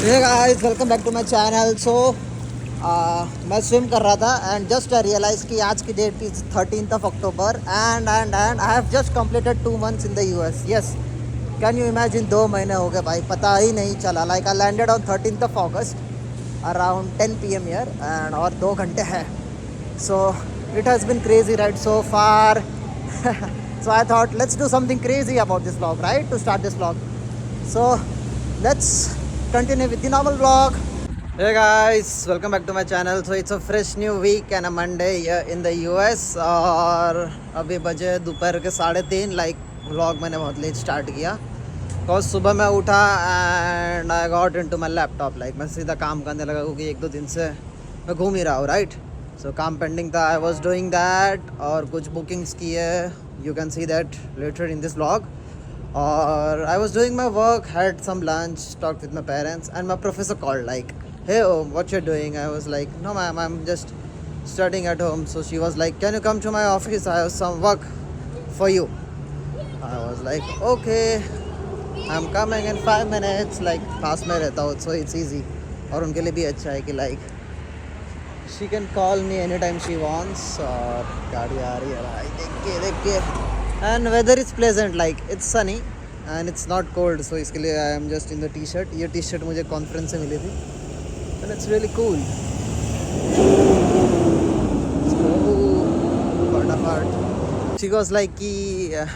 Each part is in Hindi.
Hey guys welcome back to my channel. So मैं स्विम कर रहा था एंड जस्ट आई रियलाइज कि आज की date is 13th October and I have just completed 2 months in the US. Yes, can you imagine 2 महीने हो गए भाई, पता ही नहीं चला। Like I landed on 13th around 10 PM year and और 2 घंटे हैं। So it has been crazy right so far. So I thought let's do something crazy about this vlog, right? To start this vlog. So let's continue with the normal vlog. Hey guys, welcome back to my channel. So it's a fresh new week and a Monday here in the US. और अभी बजे दोपहर के 3:30। लाइक व्लॉग मैंने बहुत लेट स्टार्ट किया बिकॉज सुबह मैं उठा and I got into my laptop. Like मैं सीधा काम करने लगा क्योंकि 1-2 दिन से मैं घूम ही रहा हूँ, राइट? सो काम पेंडिंग था, आई वॉज डूइंग दैट और कुछ बुकिंग्स की है। You can see that later in this vlog. और I was doing my work, had some lunch, talked with my parents, and my professor called like, "Hey, what you're doing?" I was like, "No, ma'am, I'm just studying at home." So she was like, "Can you come to my office? I have some work for you." I was like, "Okay, I'm coming in 5 minutes." Like पास में रहता हूँ, so it's easy. और उनके लिए भी अच्छा है कि like she can call me anytime she wants. और गाड़ी आ रही है भाई, देख के and weather is pleasant, like it's sunny and it's not cold, so इसके लिए I am just in the t-shirt. ये t-shirt मुझे कॉन्फ्रेंस से मिली थी and it's really cool. So फटाफट she was like कि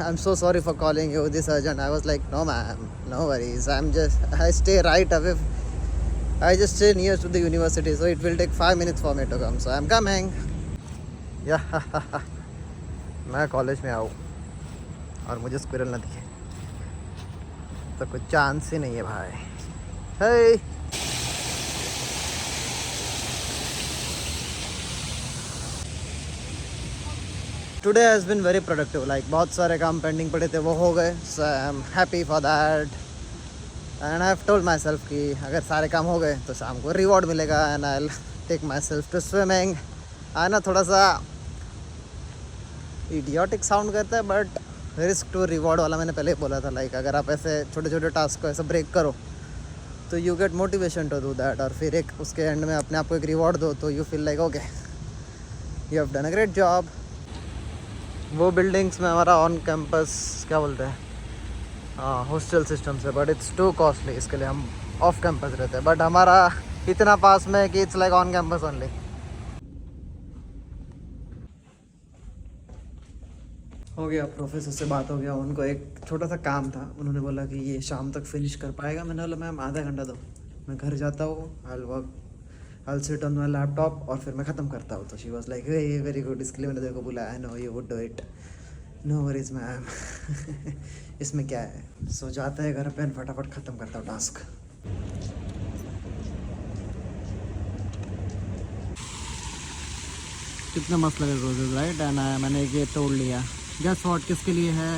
I'm so sorry for calling you this urgent. I was like, no ma'am, no worries, I stay right away. I just stay near to the university, so it will take 5 minutes for me to come, so I'm coming. Yeah. मैं कॉलेज में आऊँ और मुझे स्क्विरल ना दिखे तो कुछ चांस ही नहीं है भाई। Hey today has been very productive. Like बहुत सारे काम पेंडिंग पड़े थे, वो हो गए, so I am happy for that and I have told myself कि अगर सारे काम हो गए तो शाम को रिवॉर्ड मिलेगा and I will take myself to swimming. ना थोड़ा सा इडियोटिक साउंड करता है बट रिस्क टू रिवॉर्ड वाला मैंने पहले ही बोला था। लाइक अगर आप ऐसे छोटे छोटे टास्क को ऐसे ब्रेक करो तो you get motivation to do that, और फिर एक उसके एंड में अपने आप को एक रिवॉर्ड दो तो you feel like okay, you have done a great job. वो बिल्डिंग्स में हमारा ऑन कैंपस क्या बोलते हैं, हाँ, हॉस्टल सिस्टम से, बट इट्स टू कॉस्टली, इसके लिए हम ऑफ कैंपस रहते हैं। बट हमारा इतना पास में है कि it's like on campus only. हो गया, प्रोफेसर से बात हो गया, उनको एक छोटा सा काम था, उन्होंने बोला कि ये शाम तक फिनिश कर पाएगा। मैंने बोला मैम आधा घंटा दो, मैं घर जाता हूँ, I sit on my laptop और फिर मैं ख़त्म करता हूँ। तो she was like very good, इसके लिए मैंने देखो बुलाया है, no you would do it, no worries ma'am. इसमें क्या है, सो जाता है घर पे फटाफट ख़त्म करता हूँ टास्क। कितना मस्त लगे रोजेज, राइट? एंड मैंने ये तोड़ लिया। गेस व्हाट किसके लिए है?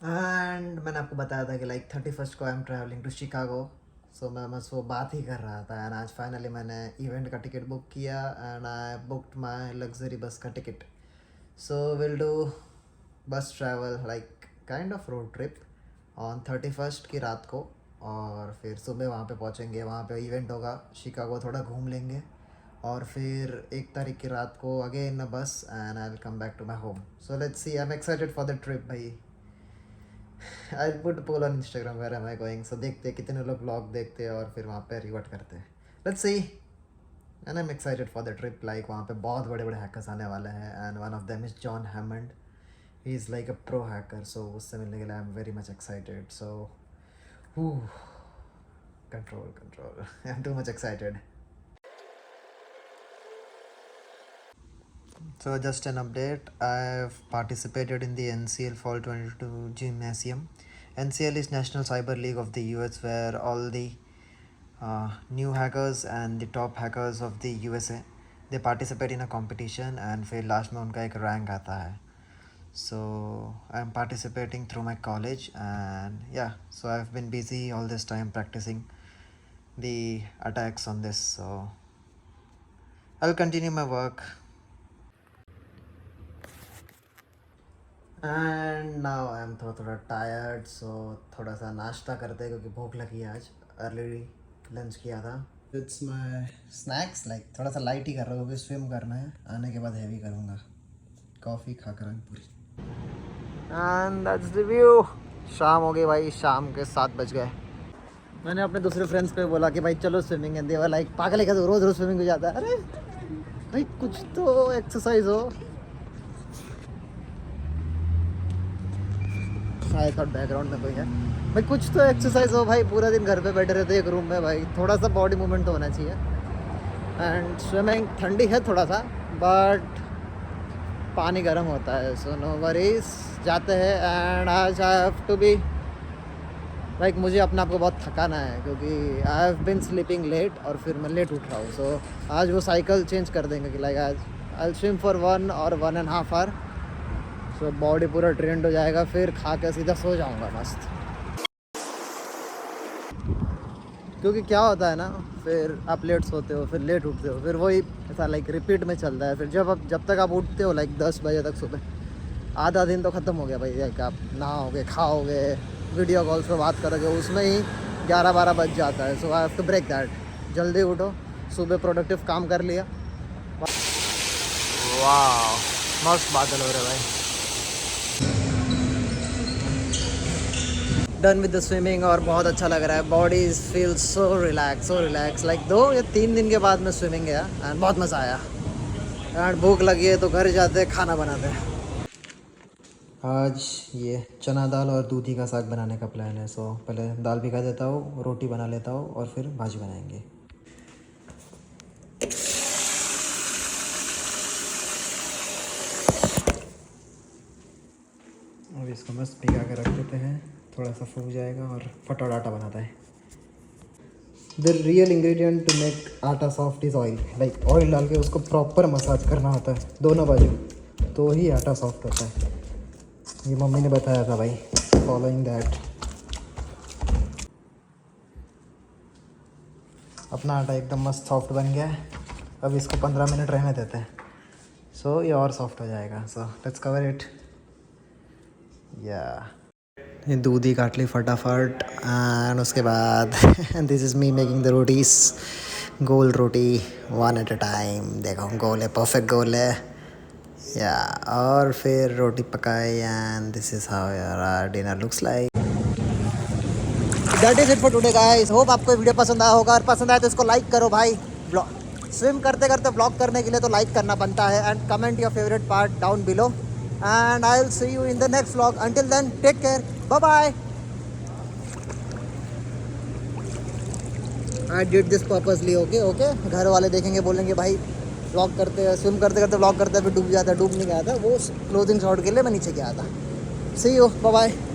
एंड मैंने आपको बताया था कि लाइक 31st को I am travelling to Chicago. So मैं बस वो बात ही कर रहा था एंड आज फाइनली मैंने इवेंट का टिकट बुक किया and I booked my luxury bus का टिकट। सो विल डू बस travel like kind of road trip on 31st की रात को, और फिर सुबह वहाँ पे पहुँचेंगे, वहाँ पे इवेंट होगा, शिकागो थोड़ा घूम लेंगे और फिर 1 तारीख की रात को again a bus and I will come back to my home. So let's see, I am excited for the trip भाई। I put poll on Instagram where am I going, so देखते हैं कितने लोग ब्लॉग देखते हैं और फिर वहाँ पे रिवर्ट करते हैं। Let's see, and I am excited for the trip. Like वहाँ पे बहुत बड़े बड़े हैकर्स आने वाले हैं and one of them is John Hammond, he is like a pro hacker, so उससे मिलने के लिए I am very much excited. So control, I am too much excited. So just an update, I've participated in the NCL Fall 22 Gymnasium. NCL is National Cyber League of the US, where all the new hackers and the top hackers of the USA, they participate in a competition and फिर लास्ट में उनका एक रैंक आता है। So I'm participating through my college and yeah, so I've been busy all this time practicing the attacks on this, so I'll continue my work. And now I am थोड़ा tired, so थोड़ा सा नाश्ता करते हैं क्योंकि भूख लगी है आज. अर्ली लंच किया था. It's my snacks, like थोड़ा सा लाइट ही कर रहा हूँ क्योंकि स्विम करना है. आने के बाद हैवी करूँगा. कॉफ़ी खाकर आऊँ पूरी. And that's the view. शाम हो गई भाई, शाम के 7 बज गए. मैंने अपने दूसरे फ्रेंड्स पे बोला कि भाई चलो swimming, and they were like पागल है क्या, तो रोज़ रोज़ स्विमिंग हो जाता है. अरे भाई कुछ तो एक्सरसाइज हो. आई थॉट बैकग्राउंड में कोई है. भाई कुछ तो एक्सरसाइज हो भाई, पूरा दिन घर पे बैठे रहते एक रूम में भाई, थोड़ा सा बॉडी मूवमेंट तो होना चाहिए. एंड स्विमिंग ठंडी है थोड़ा सा, बट पानी गर्म होता है, सो नो वरीज. जाते हैं. एंड आज I have to be like, मुझे अपने आप को बहुत थकाना है क्योंकि I have been sleeping late और फिर मैं लेट उठ रहा हूँ. सो आज वो साइकिल चेंज कर देंगे कि लाइक आज आई विल स्विम फॉर 1 और 1.5 आवर. सो बॉडी पूरा ट्रेंड हो जाएगा, फिर खा के सीधा सो जाऊँगा मस्त. क्योंकि क्या होता है ना, फिर आप लेट सोते हो, फिर लेट उठते हो, फिर वही ऐसा लाइक रिपीट में चलता है. फिर जब तक आप उठते हो लाइक 10 बजे तक सुबह, आधा दिन तो ख़त्म हो गया भाई. लाइक आप नहाओगे, खाओगे, वीडियो कॉल्स पे बात करोगे, उसमें ही 11-12 बज जाता है. So I have to break that. जल्दी उठो, सुबह प्रोडक्टिव काम कर लिया. वाह मस्त बादल हो रहे भाई. डन विद द स्विमिंग और बहुत अच्छा लग रहा है. Body feel so relax like 2 या 3 दिन के बाद मैं स्विमिंग गया एंड बहुत मज़ा आया. एंड भूख लगी है तो घर जाते खाना बनाते हैं. आज ये चना दाल और दूधी का साग बनाने का प्लान है. सो पहले दाल भिगा देता हूँ, रोटी बना लेता हूँ और फिर भाजी बनाएंगे. अब इसको बस भिगा के रख देते हैं, थोड़ा सा फूक जाएगा और फटाफट आटा बनाता है. The real ingredient to make atta soft is oil. Like oil डाल के उसको प्रॉपर मसाज करना होता है दोनों बाजू, तो ही आटा सॉफ्ट होता है. ये मम्मी ने बताया था भाई, फॉलोइंग दैट. अपना आटा एकदम मस्त सॉफ्ट बन गया है. अब इसको 15 मिनट रहने देते हैं. सो ये और सॉफ्ट हो जाएगा. So let's cover it. या ये दूधी काट ली फटाफट. एंड उसके बाद this is me making the rotis. Goal roti 1 at a time. देखो गोल है, परफेक्ट गोल है. या और फिर रोटी पकाई. And this is how your dinner looks like. That is it for today guys. Hope आपको वीडियो पसंद आया होगा, और पसंद आया तो इसको लाइक करो भाई. स्विम करते करते ब्लॉग करने के लिए तो लाइक करना बनता है. And comment your favourite part down below. And I'll see you in the next vlog. Until then, take care. Bye bye. I did this purposely. Okay. घर वाले देखेंगे, बोलेंगे भाई व्लॉग करते हैं, स्विम करते करते व्लॉग करते हैं, फिर डूब जाता है. डूब नहीं गया था, वो क्लोजिंग शॉट के लिए मैं नीचे गया था. See you. Bye bye.